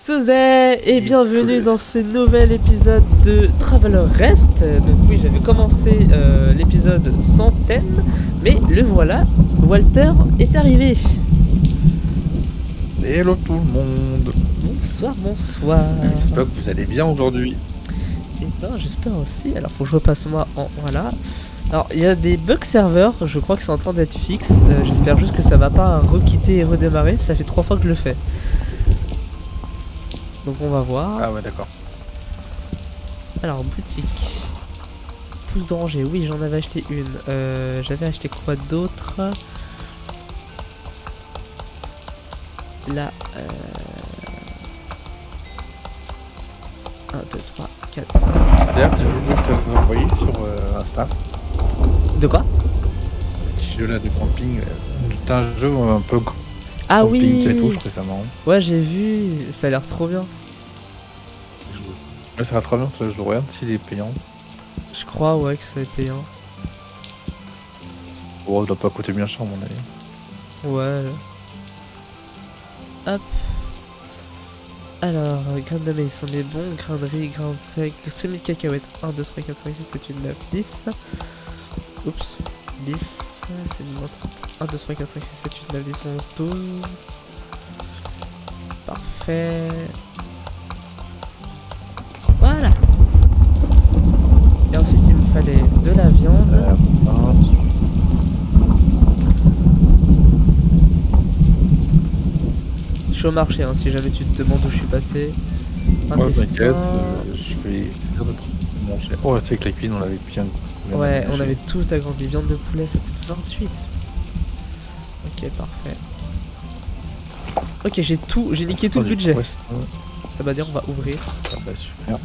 Souzé et bienvenue dans ce nouvel épisode de Traveler Rest. Donc oui, j'avais commencé l'épisode sans thème, mais le voilà, Walter est arrivé. Hello tout le monde. Bonsoir, bonsoir. J'espère que vous allez bien aujourd'hui. Et ben j'espère aussi. Alors faut que je repasse moi en voilà. Alors il y a des bugs serveurs, je crois que c'est en train d'être fixe. J'espère juste que ça va pas requitter et redémarrer, ça fait 3 fois que je le fais. Donc on va voir. Ah ouais, d'accord. Alors boutique. Pousse d'oranger, oui j'en avais acheté une. J'avais acheté quoi d'autre? Là 1, 2, 3, 4, 5, 6. D'ailleurs, tu veux que je t'avais envoyé sur Insta De quoi? Ce jeu là de camping. C'est un jeu un peu Ah camping oui, et tout, je trouvais ça marrant. ouais j'ai vu, ça a l'air trop bien. Ouais, ça va très bien, je regarde s'il est payant. Je crois ouais que ça est payant. Bon, il doit pas coûter bien cher à mon avis. Ouais. Hop. Alors, grain de maïs, on est bon. Grain de riz, grain de sec, semi de cacahuètes. 1, 2, 3, 4, 5, 6, 7, 8, 9, 10. Oups. 10. C'est une montre. 1, 2, 3, 4, 5, 6, 7, 8, 9, 10, 11, 12. Parfait. Voilà. Et ensuite, il me fallait de la viande. Je suis au marché, hein, si jamais tu te demandes où je suis passé. Ouais, t'inquiète, je vais faire de manger. Oh, c'est que la cuisine, on l'avait bien. Ouais, on avait tout agrandi. Viande de poulet, ça coûte 28. Ok, parfait. Ok, j'ai tout, j'ai niqué tout le budget. Ça va dire, on va ouvrir. Ah bah super.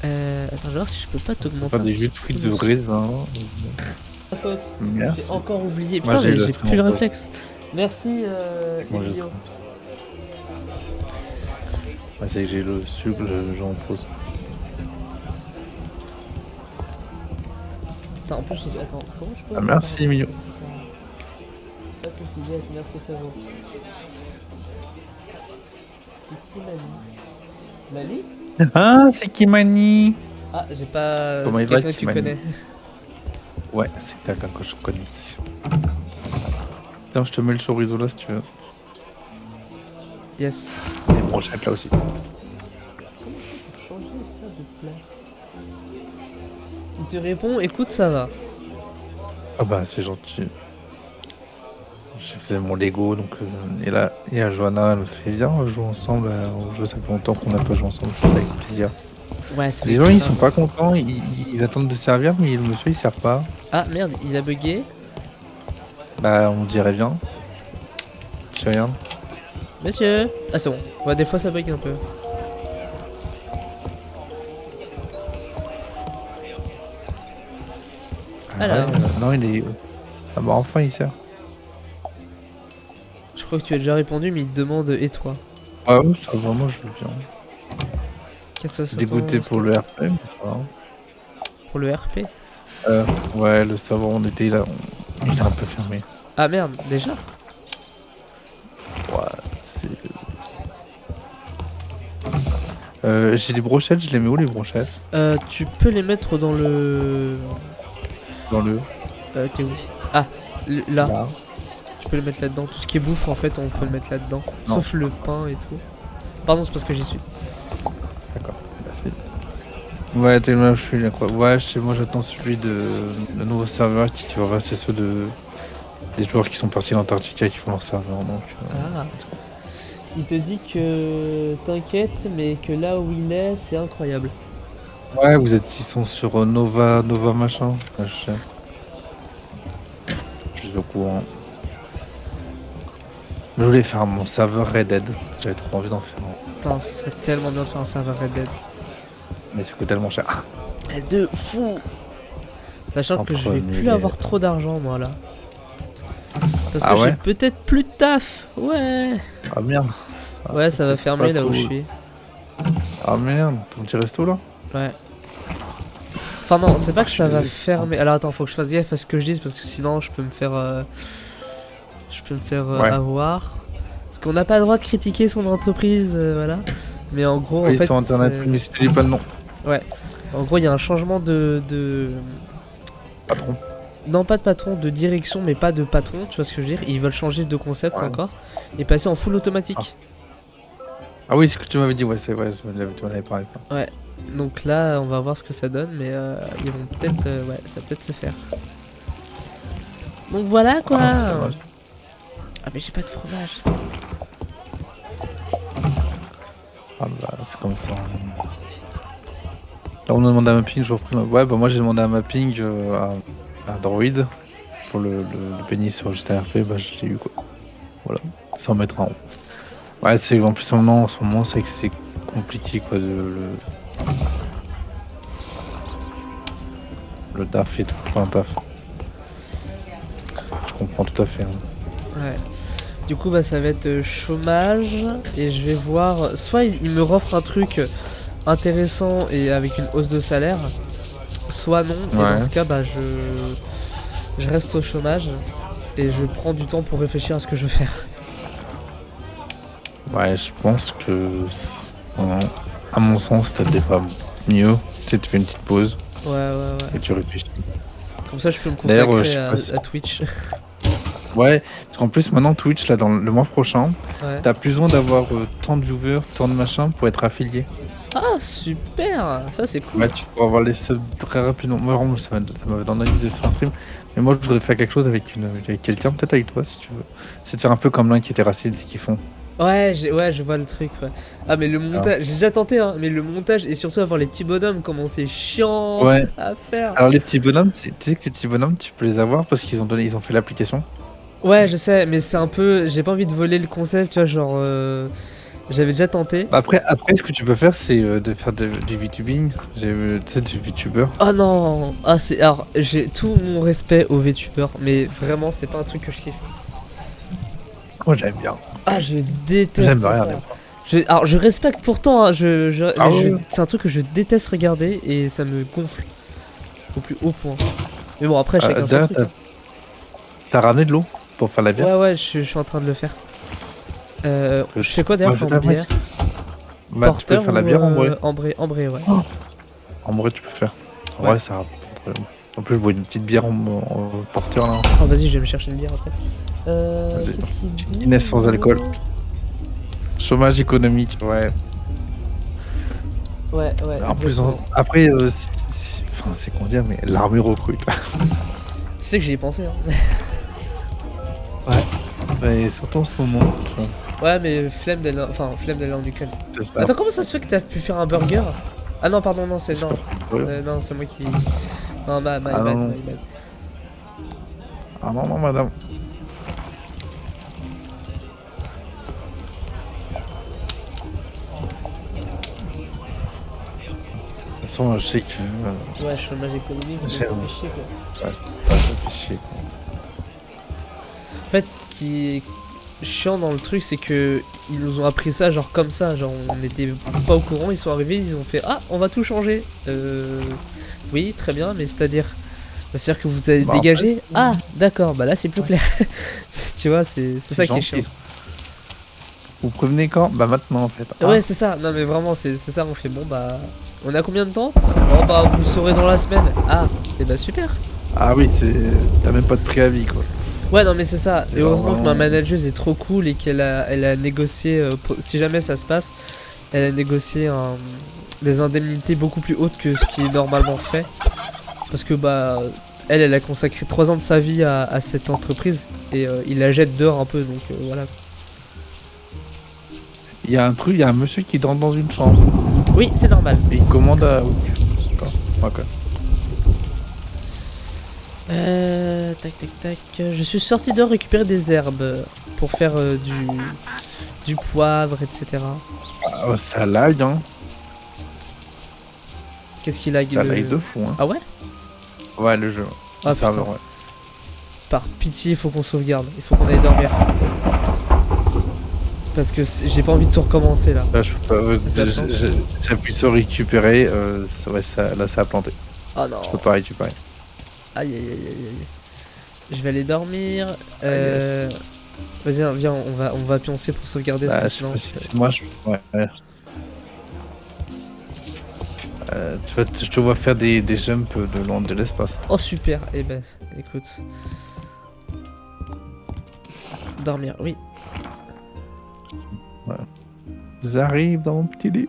Attends, je vais voir si je peux pas t'augmenter. Faire des jus de fruits de raisin. Merci. J'ai encore oublié. Moi, Putain, mais j'ai j'ai plus le réflexe. Merci, Moi, je Emilio. Ouais, c'est que j'ai le sucre, j'en pose. Attends, en plus, j'ai... Attends, comment je peux... Ah, merci, Emilio. Ça... Pas de soucis, yes, merci frérot. C'est qui Mani? Mani? Ah, c'est Kimani. Ah, j'ai pas... Comment c'est il va, quelqu'un que tu Kimani? connais. Ouais, c'est quelqu'un que je connais. Tiens, je te mets le chorizo là si tu veux. Yes. Les brochettes là aussi. Comment je peux changer ça de place? Il te répond, écoute, ça va. Ah bah, c'est gentil. Je faisais mon Lego, donc... et là, il y a Johanna, elle me fait viens, on joue ensemble au jeu, ça fait longtemps qu'on n'a pas joué ensemble, je fais avec plaisir. Ouais, c'est Les gens, ils sont pas contents, ils attendent de servir, mais le monsieur, il sert pas. Ah, merde, il a bugué. Bah, on dirait bien. Je sais rien. Monsieur. Ah, c'est bon. Ouais, des fois, ça bug un peu. Alors. Ouais, non, il est... Ah bah, enfin, il sert. Je crois que tu as déjà répondu, mais il te demande et toi. Ah oui, ça vraiment, je veux bien. 460 Dégoûté pour le RP, mais ça va. Pour le RP? Ouais, le savoir, on était là, il est un peu fermé. Ah merde, déjà? Ouais, c'est... j'ai des brochettes, je les mets où les brochettes? Tu peux les mettre dans le... Dans le... t'es où? Ah, là. Là. Tu peux le mettre là-dedans. Tout ce qui est bouffe, en fait, on peut le mettre là-dedans. Non. Sauf le pain et tout. Pardon, c'est parce que j'y suis. D'accord, merci. Ouais, t'es là, je suis là quoi. Ouais, chez moi j'attends celui de... Le nouveau serveur qui tu vois, c'est ceux de... Des joueurs qui sont partis d'Antarctica qui font leur serveur, donc... Ah. Il te dit que t'inquiète, mais que là où il est, c'est incroyable. Ouais, ils sont sur Nova machin. Ouais, je sais. Je suis au courant. Je voulais faire mon serveur Red Dead. J'avais trop envie d'en faire un. Putain, ce serait tellement bien de faire un serveur Red Dead. Mais ça coûte tellement cher. De fou. Sachant que je vais plus avoir trop d'argent, moi, là. Parce que j'ai peut-être plus de taf. Ouais. Ah merde. Ouais, ça va fermer là où je suis. Ah merde, ton petit resto là? Ouais. Enfin non, c'est pas que ça va fermer. Alors attends, faut que je fasse gaffe à ce que je dise parce que sinon je peux me faire Je peux me faire Ouais. avoir. Parce qu'on n'a pas le droit de critiquer son entreprise, voilà. Mais en gros, en Oui, fait, sur internet, c'est- mais si tu dis pas le nom. ouais. En gros, il y a un changement de... Patron. Non, pas de patron, de direction, mais pas de patron, tu vois ce que je veux dire. Ils veulent changer de concept Ouais. encore et passer en full automatique. Ah oui, ce que tu m'avais dit, ouais, c'est vrai, tu m'en avais parlé de ça. Ouais. Donc là, on va voir ce que ça donne, mais ils vont peut-être... ouais, ça va peut-être se faire. Donc voilà, quoi. Ah, c'est dommage. Ah, mais j'ai pas de fromage. Ah bah, c'est comme ça. Là, on a demandé un mapping, je reprends. Ouais, bah moi j'ai demandé un mapping à Droid pour le pénis sur GTRP, bah je l'ai eu quoi. Voilà, 100 mètres en haut. Ouais, c'est en plus en ce moment, c'est que c'est compliqué quoi. Le taf et tout, pour un taf. Je comprends tout à fait. Hein. Ouais. Du coup, bah, ça va être chômage. Et je vais voir. Soit il me offre un truc intéressant et avec une hausse de salaire. Soit non. Et Ouais. dans ce cas, bah, je reste au chômage. Et je prends du temps pour réfléchir à ce que je veux faire. Ouais, je pense que, à mon sens, t'as des femmes mieux. Tu sais, tu fais une petite pause Ouais, ouais, ouais. et tu réfléchis. Comme ça, je peux me D'ailleurs, consacrer je sais à, pas si- à Twitch. Ouais, parce qu'en plus, maintenant, Twitch, là, dans le mois prochain, Ouais. t'as plus besoin d'avoir tant de viewers, tant de machin pour être affilié. Ah, super! Ça, c'est cool. Ouais, tu pourras avoir les subs très rapidement. Moi, vraiment, ça m'a donné envie de faire un stream. Mais moi, je voudrais faire quelque chose avec quelqu'un, peut-être avec toi, si tu veux. C'est de faire un peu comme l'Inquiété Racine, ce qu'ils font. Ouais, je vois le truc. Ouais. Ah, mais le montage, j'ai déjà tenté, hein, mais le montage et surtout avoir les petits bonhommes, comment c'est chiant Ouais. à faire. Alors, les petits bonhommes, tu sais que les petits bonhommes, tu peux les avoir parce qu'ils ont fait l'application. Ouais, je sais, mais c'est un peu. J'ai pas envie de voler le concept, tu vois, genre. J'avais déjà tenté. Après, ce que tu peux faire, c'est de faire du VTubing. Tu sais, du VTuber. Oh non! Ah, c'est. Alors, j'ai tout mon respect aux VTubers, mais vraiment, c'est pas un truc que je kiffe. Moi, j'aime bien. Ah, je déteste J'aime ça. regarder. Alors, je respecte pourtant, hein, Ah mais ouais. c'est un truc que je déteste regarder et ça me gonfle au plus haut point. Mais bon, après, chacun son D'ailleurs, truc. t'as ramené de l'eau pour faire la bière. Ouais, ouais, je suis en train de le faire. Je fais quoi d'ailleurs Ouais, comme bière? Bah, tu peux Porteur faire la ou, bière en vrai. Ambré, ouais. En vrai, tu peux faire. En Ouais. vrai, ça. En plus, je bois une petite bière en porteur là. Oh, vas-y, je vais me chercher une bière après. Vas-y. Qu'est-ce qu'il dit Inès sans alcool. Chômage économique, ouais. Ouais, En plus, exactement. après, enfin, c'est qu'on dit, mais l'armée recrute. Tu sais que j'y ai pensé, hein. Et surtout en ce moment, tu vois. Ouais, mais flemme d'aller en Ukraine. C'est ça. Attends, comment ça se fait que t'as pu faire un burger? Ah non, pardon, non, c'est C'est non. pas- ouais. Non, c'est moi qui. Non, my Ah bad, non. my bad. Ah non, non, madame. De toute façon, je sais que. Ouais, chômage économique, ça J'aime. fait chier quoi. Ouais, ça fait chier. Quoi. En fait, ce qui est chiant dans le truc, c'est que ils nous ont appris ça genre comme ça, genre on n'était pas au courant, ils sont arrivés, ils ont fait ah on va tout changer. Oui, très bien, mais c'est-à-dire que vous avez Bah, en dégagé. fait, Ah d'accord, bah là c'est plus clair. Tu vois, c'est ça qui est gentil. chiant. Vous prévenez quand? Bah maintenant en fait. Ah. Ouais, c'est ça. Non mais vraiment, c'est ça. On fait bon bah, on a combien de temps? Oh bah vous le saurez dans la semaine. Ah, et bah super. Ah oui, c'est. T'as même pas de préavis quoi. Ouais, non, mais c'est ça. Et Et heureusement que ma vraiment- manageuse est trop cool et elle a négocié, si jamais ça se passe, elle a négocié des indemnités beaucoup plus hautes que ce qui est normalement fait. Parce que, bah, elle a consacré 3 ans de sa vie à cette entreprise et il la jette dehors un peu, donc voilà. Il y a un monsieur qui dort dans une chambre. Oui, c'est normal. Et il commande à. D'accord. Ok. Tac. Je suis sorti dehors récupérer des herbes pour faire du poivre, etc. Ah, ça lag, hein. Qu'est-ce qu'il a Ça lag de fou, hein. Ah ouais? Ouais, le jeu. Ah, Le serveur, putain. ouais. Par pitié, il faut qu'on sauvegarde. Il faut qu'on aille dormir. Parce que j'ai pas envie de tout recommencer là. Là, je peux pas. C'est ça, J'appuie sur récupérer. Là, ça a planté. Oh non. Je peux pas récupérer. Aïe. Je vais aller dormir. yes. Vas-y, hein, viens, on va pioncer pour sauvegarder Bah, ce je sais sinon. pas si c'est moi, ouais. Tu vois, je te vois faire des jumps de long de l'espace. Oh super, eh ben écoute. Dormir, oui. Ils arrivent dans mon petit lit.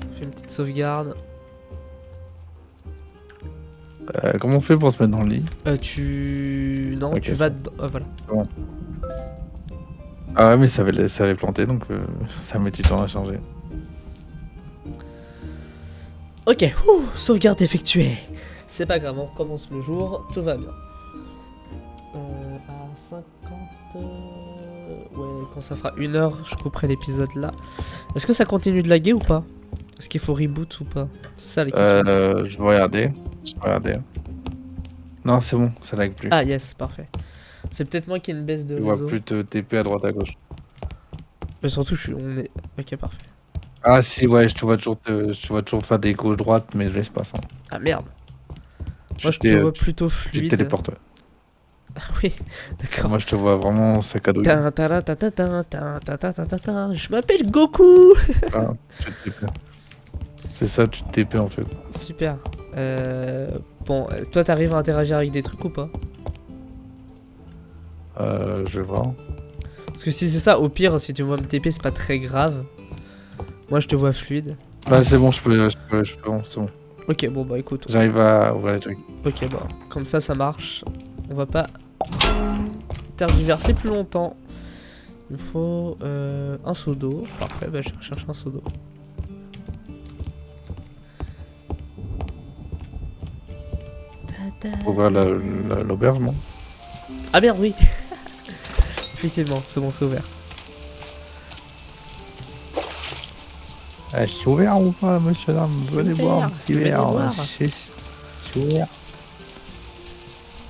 On fait une petite sauvegarde. Comment on fait pour se mettre dans le lit? Non, Ok, tu ça vas dedans. Voilà. Ah ouais, mais ça avait planté, donc ça met du temps à changer. Ok, sauvegarde effectuée. C'est pas grave, on recommence le jour, tout va bien. À 50... Ouais, quand ça fera 1 heure, je couperai l'épisode là. Est-ce que ça continue de laguer ou pas? Est-ce qu'il faut reboot ou pas? C'est ça les questions. Je vais regarder. Non, c'est bon, ça lag plus. Ah yes, parfait. C'est peut-être moi qui ai une baisse de Tu vois réseau. plus te TP à droite à gauche. Mais surtout, on est... Ok, parfait. Ah si, ouais, je te vois toujours faire des gauche-droite, mais je laisse pas ça. Ah merde. Moi, je te vois plutôt Tu fluide. te téléportes, ouais. Ah oui, d'accord. Moi, je te vois vraiment sac à dos. Tin, ta, ta, ta, ta, ta, ta, ta, ta, ta, ta. Je m'appelle Goku. Ah, tu te TP. C'est ça, tu te TP en fait. Super. Bon, toi, t'arrives à interagir avec des trucs ou pas? Je vais voir. Parce que si c'est ça, au pire, si tu vois me TP, c'est pas très grave. Moi, je te vois fluide. Bah c'est bon, bon, c'est bon. Ok, bon, bah écoute. J'arrive à ouvrir les trucs. Ok, bah, comme ça marche. On va pas tergiverser plus longtemps. Il me faut un seau d'eau. Parfait, bah je recherche un seau d'eau. Ouvrir l'auberge, non? Ah merde, oui. Effectivement, c'est bon, c'est ouvert. Je suis ouvert ou pas, monsieur dame? Venez ouvert, boire un petit venez verre. boire. Je suis ouvert.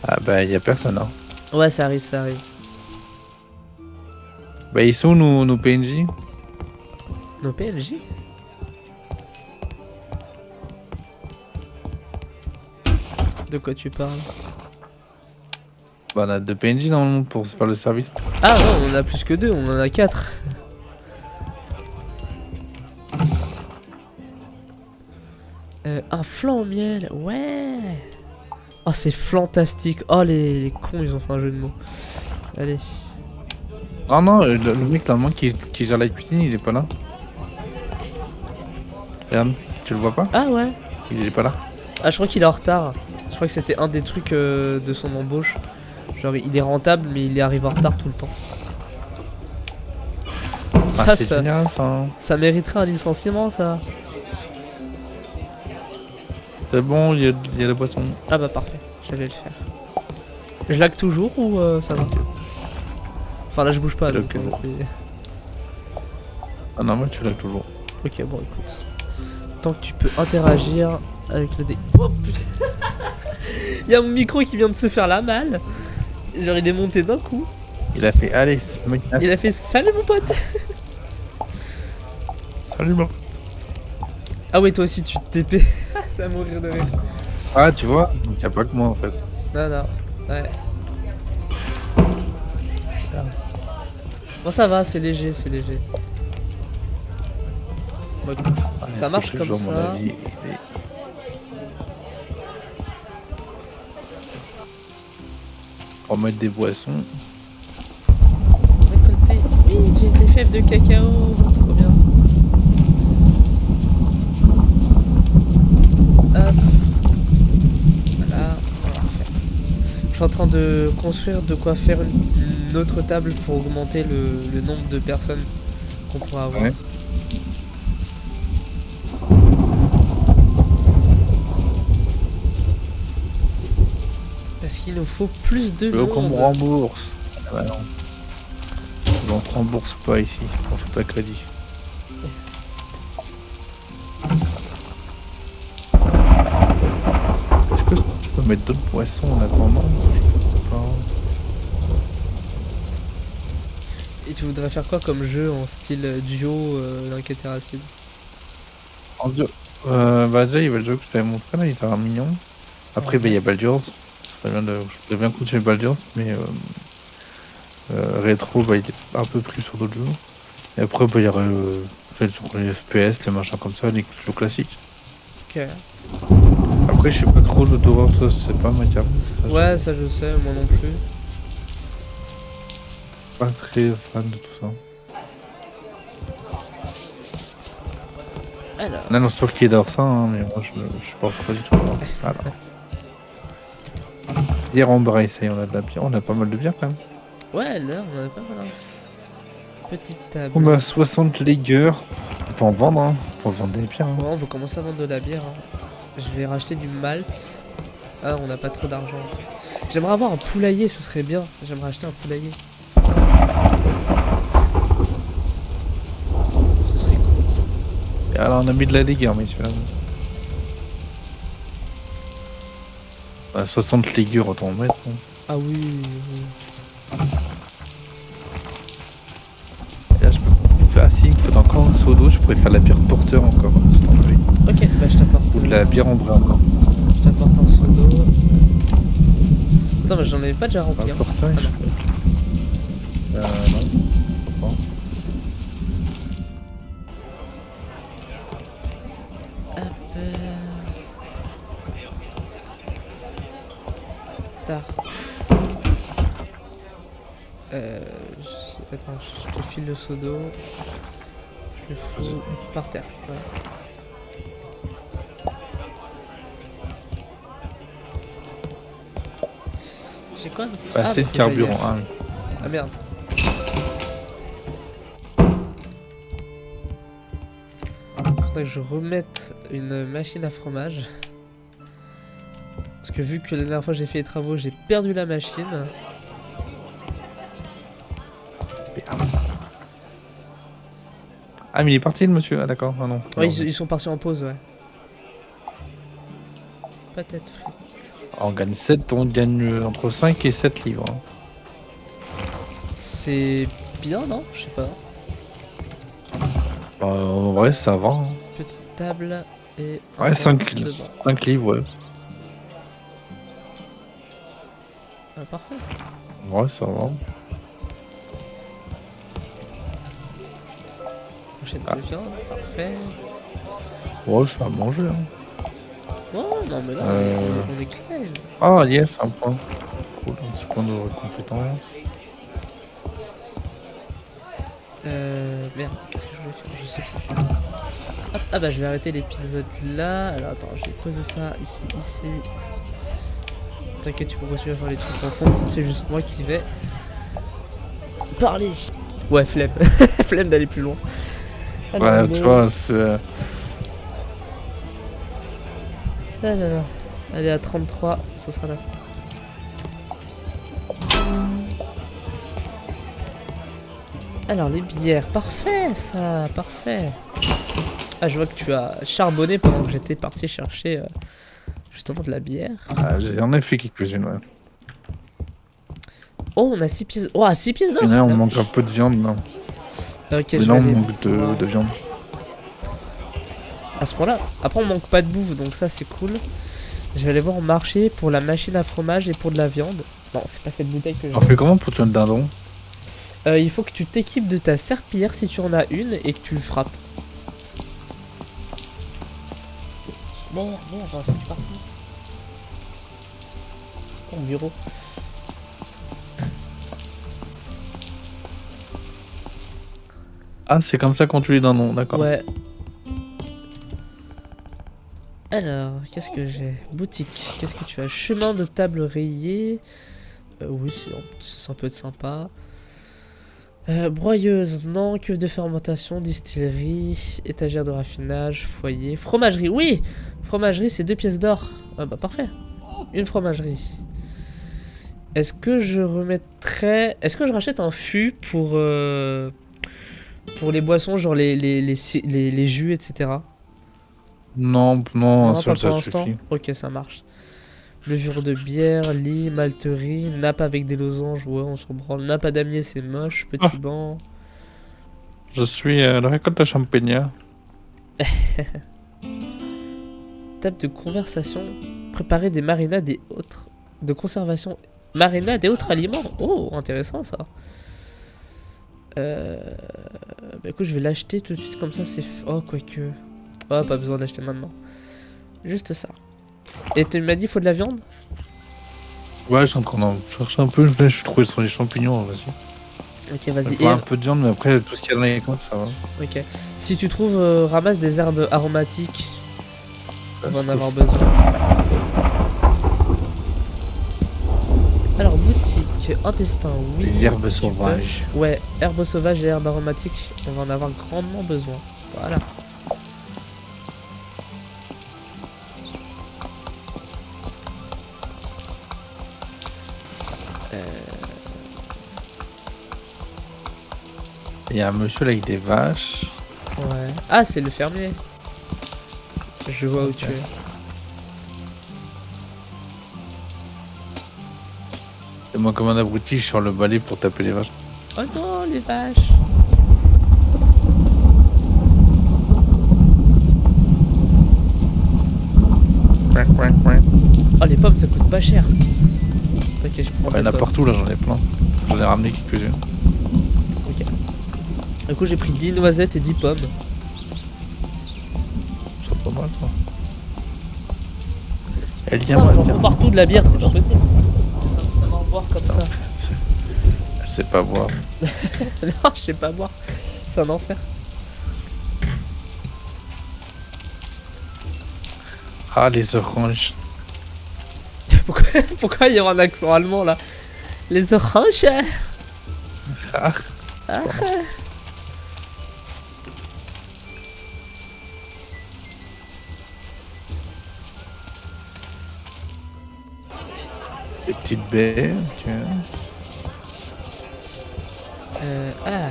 Ah bah y a personne, hein. Ouais, ça arrive, ça arrive. Bah ils sont où nos PNJ? Nos PNJ? De quoi tu parles? Bah on a 2 PNJ normalement pour se faire le service. Ah non, on en a plus que 2, on en a 4. Un flan au miel, ouais. Oh, c'est fantastique. Oh, les cons, ils ont fait un jeu de mots. Allez. Ah non, le mec normalement qui gère la cuisine, il est pas là. Regarde, tu le vois pas? Ah ouais. Il est pas là. Ah, je crois qu'il est en retard. Je crois que c'était un des trucs de son embauche. Genre, il est rentable, mais il arrive en retard tout le temps. Ah, c'est génial ça. Ça mériterait un licenciement, ça. C'est bon, il y a la boisson. Ah bah parfait, j'allais le faire. Je lag toujours ou ça va? Enfin là je bouge pas donc c'est... Ah non, moi tu l'as toujours. Ok, bon écoute. Tant que tu peux interagir avec le dé... Oh putain. Il y a mon micro qui vient de se faire la malle. Genre il est monté d'un coup. Il a fait, allez, mec. Il a fait salut mon pote. Salut, bon. Ah ouais, toi aussi tu te TP. Ça va mourir de rire. Ah, tu vois, donc y'a pas que moi en fait. Non, non, ouais. Bon, ça va, c'est léger, c'est léger. Bon, écoute, ça marche comme ça. Mon avis, on va mettre des boissons. Récolter. Oui, j'ai des fèves de cacao. Trop bien. Hop. Voilà, parfait. Je suis en train de construire de quoi faire une autre table pour augmenter le nombre de personnes qu'on pourra avoir. Ouais. Parce qu'il nous faut plus de veux qu'on me monde. rembourse. Ah bah non. On te rembourse pas ici, on fait pas crédit. Est-ce que tu peux mettre d'autres poissons en attendant? Et tu voudrais faire quoi comme jeu en style duo l'enquête acide? En duo. Bah déjà il y avait le jeu que je t'avais montré là, il était mignon. Après bah, il y a Baldur's. Je voudrais bien continuer Baldur's, mais Rétro, bah, il est un peu pris sur d'autres jeux. Et après, bah, il y aurait sur les FPS, les machins comme ça, les jeux classiques. Ok. Après, je sais pas trop jeux d'horreur, ça, c'est pas ma cam. Ça, je Ouais, suis ça je sais, moi non plus. pas très fan de tout ça. Alors. Là, non, c'est sûr qui adore ça, hein, mais moi, je suis pas du tout. Voilà. Bière en braille, ça y est, on a de la bière. On a pas mal de bière quand même. Ouais, là, on en a pas mal. Hein. Petite table. On a 60 Lager. On peut en vendre, hein. On peut vendre des bières. Hein. Ouais, on va commencer à vendre de la bière. Hein. Je vais racheter du malt. Ah, on n'a pas trop d'argent. En fait. J'aimerais avoir un poulailler, ce serait bien. J'aimerais acheter un poulailler. Ce serait cool. Et alors, on a mis de la Lager, mais celui-là. 60 Lager, autant en mettre. Hein. Ah oui, oui. Et là, je peux. Ah si, il me faut encore un seau d'eau. Je pourrais faire la bière porteur encore. Si t'en veux. Ok, bah je t'apporte. Ou de la bière en bras encore. Je t'apporte un seau d'eau. Attends, mais j'en avais pas déjà rempli. Un Hein. porteur, Ah, je non. non. Hop. Tarte. Attends, je te file le seau d'eau. Je le fous par terre. Voilà. J'ai quoi? Assez bah, de faut que j'aille- carburant. Hein. Ah merde. Faudrait que je remette une machine à fromage. Parce que vu que la dernière fois j'ai fait les travaux, j'ai perdu la machine. Ah, mais il est parti le monsieur. Ah, d'accord. Ah non. Ouais, Alors, ils sont partis en pause, ouais. Patates frites. on gagne 7, on gagne entre 5 et 7 livres. Hein. C'est bien, non? Je sais pas. En vrai, ça va. Hein. Petite table et... Ouais, 5 devant. livres, ouais. Ah, parfait. Ouais, ça va. Prochaine Ah. de viande, parfait. Ouais, je vais à manger. Hein. Oh, non, mais là, on est clean. Ah, yes, un point. Cool, un petit point de compétence. Merde, qu'est-ce que je voulais faire? Je sais plus. Hop, ah bah je vais arrêter l'épisode là. Alors attends, je vais poser ça ici. T'inquiète, tu peux continuer à faire les trucs en fond. C'est juste moi qui vais parler. Ouais, flemme. Flemme d'aller plus loin. Ouais, tu vois, c'est... Ah là là. Allez, à 33, ce sera là. Alors, les bières. Parfait, ça. Parfait. Ah, je vois que tu as charbonné pendant que j'étais parti chercher justement de la bière. Ah, j'en ai fait quelques-unes, ouais. Oh, on a 6 pièces. Oh, 6 pièces d'or. Et là, on Ah, manque un peu de viande, non. ok, Mais je là, vais on aller manque voir. de viande. À ce point-là. Après, on manque pas de bouffe, donc ça, c'est cool. Je vais aller voir au marché pour la machine à fromage et pour de la viande. Non, c'est pas cette bouteille que je On fait comment pour tuer le dindon? Il faut que tu t'équipes de ta serpillière si tu en as une et que tu frappes. Merde, j'en foutu partout. Ton bureau. Ah, c'est comme ça qu'on tue les dindons, d'accord. Ouais. Alors, qu'est-ce que j'ai? Boutique. Qu'est-ce que tu as? Chemin de table rayé. Oui, ça peut être sympa. Broyeuse, non. Cuve de fermentation, distillerie, étagère de raffinage, foyer. Fromagerie, oui! Fromagerie, c'est 2 pièces d'or. Ah bah parfait. Une fromagerie. Est-ce que je remettrais... Est-ce que je rachète un fût pour les boissons, genre les jus, etc. Non, non, Non, seul, pas ça pour l'instant. suffit. Ok, ça marche. Levure de bière, lit, malterie, nappe avec des losanges, ouais, on s'en branle. Nappe à damier, c'est moche, petit banc. Je suis à la récolte de champignons. Table de conversation, préparer des marinades et autres. De conservation Marinade et autres aliments. Oh, intéressant ça. Bah écoute, je vais l'acheter tout de suite comme ça, c'est... Oh, quoique... Oh, pas besoin d'acheter maintenant. Juste ça. Et tu m'as dit il faut de la viande? Ouais, je suis en train d'en chercher un peu. Je suis trouvé sur les champignons, vas-y. Ok, vas-y. Il faut un peu de viande, mais après, tout ce qu'il y a dans les coins, ça va. Ok. Si tu trouves, ramasse des herbes aromatiques. On va en avoir besoin. Alors, boutique, intestin, oui. Les herbes Tu sauvages. peux. Ouais, herbes sauvages et herbes aromatiques, on va en avoir grandement besoin. Voilà. Il y a un monsieur là avec des vaches. Ouais. Ah, c'est le fermier. Je vois où tu es. Et moi, comme un abruti, je suis sur le balai pour taper les vaches. Oh non, les vaches. Oh, les pommes, ça coûte pas cher. Ok, je prends Ouais, il y en des a pommes. partout là, j'en ai plein. J'en ai ramené quelques-unes. Ok. Du coup, j'ai pris 10 noisettes et 10 pommes. C'est pas mal ça. Elle vient, Non, moi, j'en tiens. fous partout de la bière, c'est pas possible. Ça va en boire comme ça. Elle sait pas boire. Non, je sais pas boire. C'est un enfer. Ah, les oranges. Pourquoi il y aura un accent allemand là? Les oranges. Ah, Ah. les petites baies. Ok. Alors.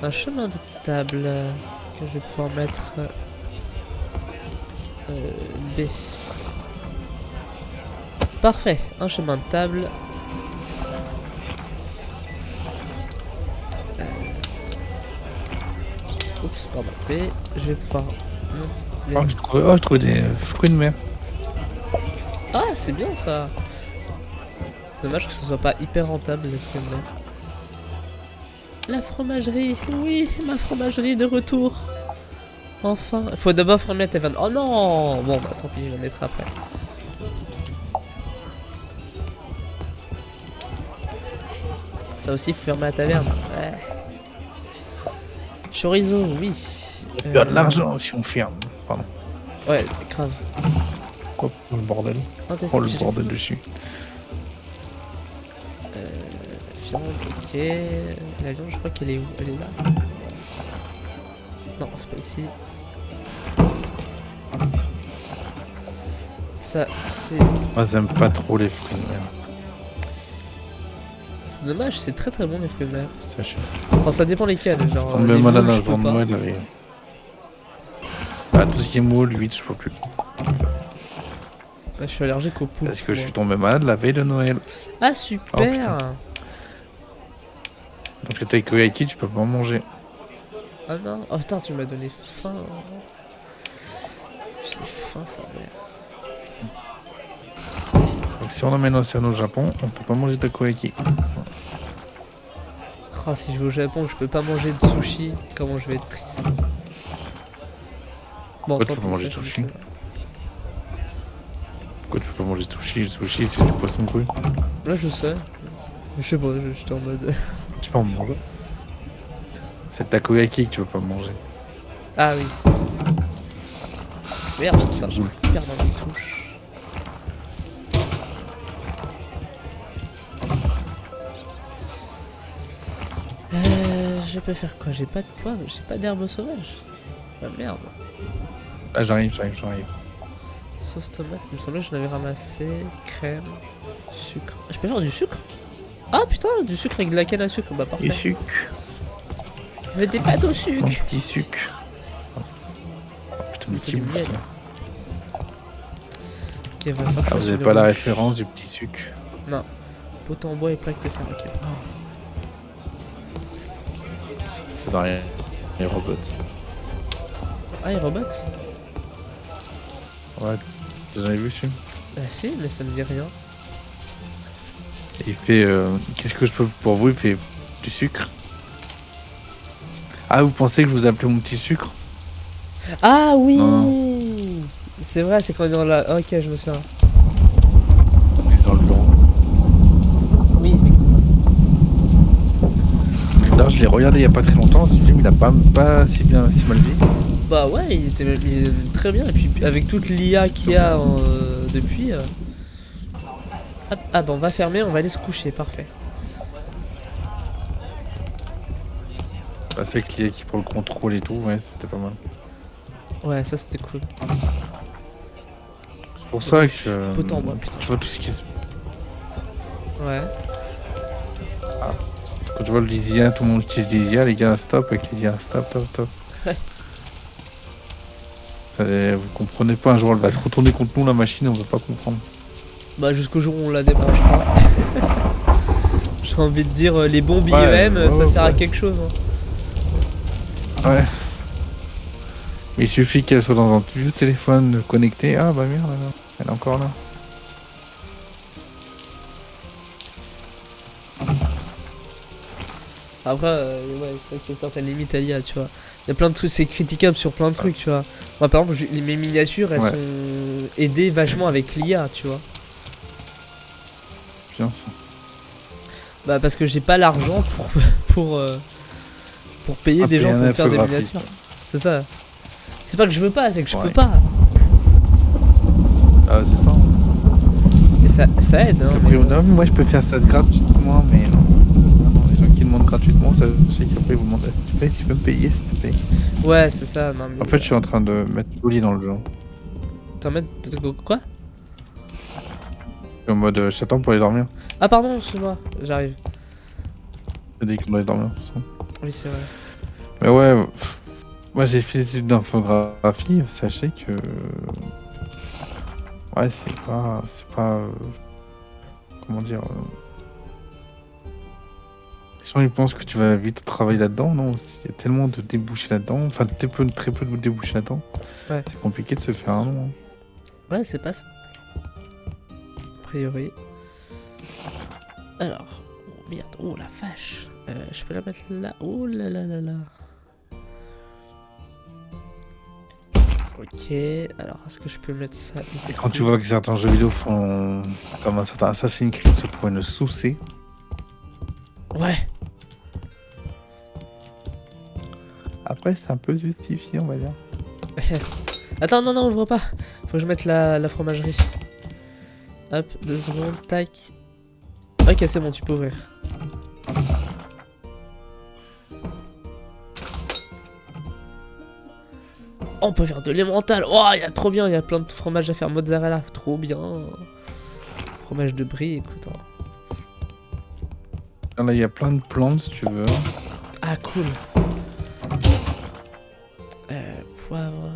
Un chemin de table que je vais pouvoir mettre B. Parfait, un chemin de table. Oups, pardon. B, je vais pouvoir. Oh, je trouve des fruits de mer. Ah, c'est bien ça. Dommage que ce soit pas hyper rentable les fruits de mer. La fromagerie, oui, ma fromagerie de retour. Enfin, faut d'abord fermer la taverne. Oh non. Bon, bah tant pis, je la mettrai après. Ça aussi, faut fermer la taverne. Ouais. Chorizo, oui. Il y a de l'argent si on ferme. Pardon. Ouais, grave. Hop, le bordel. Intestin, Oh, le j'ai bordel plus- dessus. Viande, ok. La viande, je crois qu'elle est où? Elle est là. Non, c'est pas ici. Ça, c'est... Moi, j'aime pas trop les fruits de mer. C'est dommage, c'est très très bon les fruits de mer. Sachez. Enfin, ça dépend lesquels, genre... On me les met malade moules, un je peux jour de pas. Noël avec. Ah, tout ce qui est moule, huître, je peux plus. En fait. Ah, je suis allergique aux poules. Parce que je moi. suis tombé malade la veille de Noël. Ah, Oh, super. putain. Donc le takoyaki, tu peux pas en manger. Ah non. Oh putain, tu m'as donné faim. J'ai faim, sa mère. Donc si on emmène Océan au Japon, on peut pas manger de takoyaki. Oh, si je vais au Japon, que je peux pas manger de sushi, comment je vais être triste. Bon, Pourquoi tant tu peux pis, manger ça, de je sushi? le sais. Pourquoi tu peux pas manger de sushi? Le sushi, c'est du poisson cru. Là, je sais. Je sais pas, j'étais en mode... Tu peux en manger. C'est le takoyaki que tu peux pas manger. Ah oui. Merde, putain, je Boule. perds dans les touches. Je peux faire quoi? J'ai pas de poivre, j'ai pas d'herbe sauvage. Ah merde. Ah, j'arrive. Sauce tomate, il me semblait que j'en avais ramassé. Crème, sucre. Je peux faire du sucre? Ah putain, du sucre avec de la canne à sucre, bah Et parfait. sucre. Je veux des pâtes au Un sucre. petit sucre. Oh, putain, Il mais faut qui du bouffe miel. ça? Ok, va falloir que Ah, je vous fasse avez une pas la rouge. référence du petit sucre. Non. Pot en bois et plaque de fer, ok. C'est dans les robots. Ah, les robots? Ouais, t'as jamais vu celui? Ah si, mais ça me dit rien. Et il fait qu'est-ce que je peux pour vous? Il fait du sucre. Ah, vous pensez que je vous appelais mon petit sucre? Ah oui. Non. C'est vrai, c'est quand on est dans la... Ok, je me souviens. On est dans le bureau. Oui, effectivement. Là, je l'ai regardé il y a pas très longtemps. Ce film, il a pas si mal vieilli. Bah ouais, il est très bien. Et puis avec toute l'IA qu'il y a depuis... Hop, ah bah on va fermer, on va aller se coucher, parfait. Bah, c'est qui prend le contrôle et tout, ouais, c'était pas mal. Ouais, ça c'était cool. C'est pour ça que Potent en bois, putain. tu vois tout ce qui se... Ouais. Quand tu vois l'ISIA, tout le monde utilise l'ISIA, les gars, stop avec l'ISIA, stop. Ouais. Vous comprenez pas, un jour elle va se retourner contre nous la machine, on va pas comprendre. Bah jusqu'au jour où on la débranchera. J'ai envie de dire, les bombes IEM, ça sert à quelque chose. Hein. Ouais. Mais il suffit qu'elle soit dans un vieux téléphone connecté. Ah bah merde, elle est encore là. Après, ouais, c'est vrai qu'il y a certaines limites à l'IA, tu vois. Il y a plein de trucs, c'est critiquable sur plein de trucs, tu vois. Moi, par exemple, mes miniatures, elles sont aidées vachement avec l'IA, tu vois. C'est bien ça. Bah, parce que j'ai pas l'argent pour payer des gens pour faire des miniatures. C'est ça. C'est pas que je veux pas, c'est que je peux pas. Ah, c'est ça. Et ça aide, hein. Non, moi je peux faire ça gratuitement, mais non. Les gens qui demandent gratuitement, ça, je sais qu'après ils vous demandent tu peux me payer s'il te plaît. Ouais, c'est ça. Non, mais en fait, je suis en train de mettre Joli dans le jeu. T'en mets quoi? Je suis en mode j'attends pour aller dormir. Ah, pardon, excuse-moi, j'arrive. J'ai dit qu'on allait dormir pour ça. Oui, c'est vrai. Mais ouais, moi j'ai fait des études d'infographie, sachez que. Ouais, c'est pas. Comment dire. Les gens ils pensent que tu vas vite travailler là-dedans, non? Il y a tellement de débouchés là-dedans, enfin très peu de débouchés là-dedans. Ouais. C'est compliqué de se faire un nom. Hein. Ouais, c'est pas ça. A priori. Alors. Oh merde, oh la vache. Je peux la mettre là. Oh là là là là. Ok, alors est-ce que je peux mettre ça ici? Et quand tu vois que certains jeux vidéo font. Comme un certain Assassin's Creed se prend une saucée. Ouais. Après, c'est un peu justifié, on va dire. Attends, non, ouvre pas. Faut que je mette la fromagerie. Hop, 2 secondes, tac. Ok, c'est bon, tu peux ouvrir. Oh, on peut faire de l'emmental. Oh, il y a trop bien, il y a plein de fromages à faire mozzarella. Trop bien. Fromage de brie, écoute. Hein. Là, il y a plein de plantes si tu veux. Ah, cool. Poivre.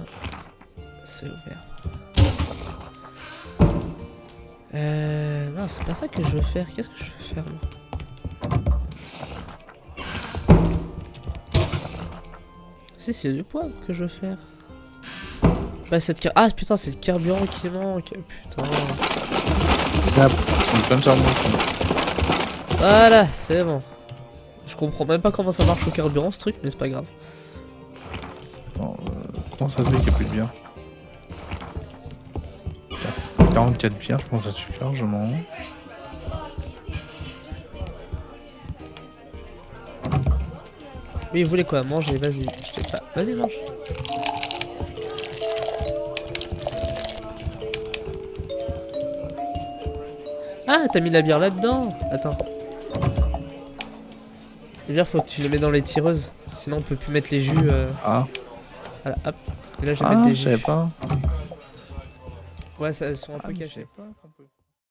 C'est ouvert. Non, c'est pas ça que je veux faire. Qu'est-ce que je veux faire, moi? Si, c'est du poivre que je veux faire. Bah, ah, putain, c'est le carburant qui manque. Putain. Là, c'est plein de charbon. Voilà, c'est bon. Je comprends même pas comment ça marche au carburant, ce truc, mais c'est pas grave. Attends, comment ça se fait qu'il n'y a plus de bière? 44 bières, je pense que ça suffit largement. Oui, vous voulez quoi? Manger, vas-y. Je t'ai pas. Vas-y, mange. Ah, t'as mis la bière là-dedans. Attends. Les bières, faut que tu les mets dans les tireuses. Sinon, on peut plus mettre les jus. Ah. Voilà, hop. Et là, je vais mettre des jus. Je savais pas. Ouais, elles sont un peu cachées.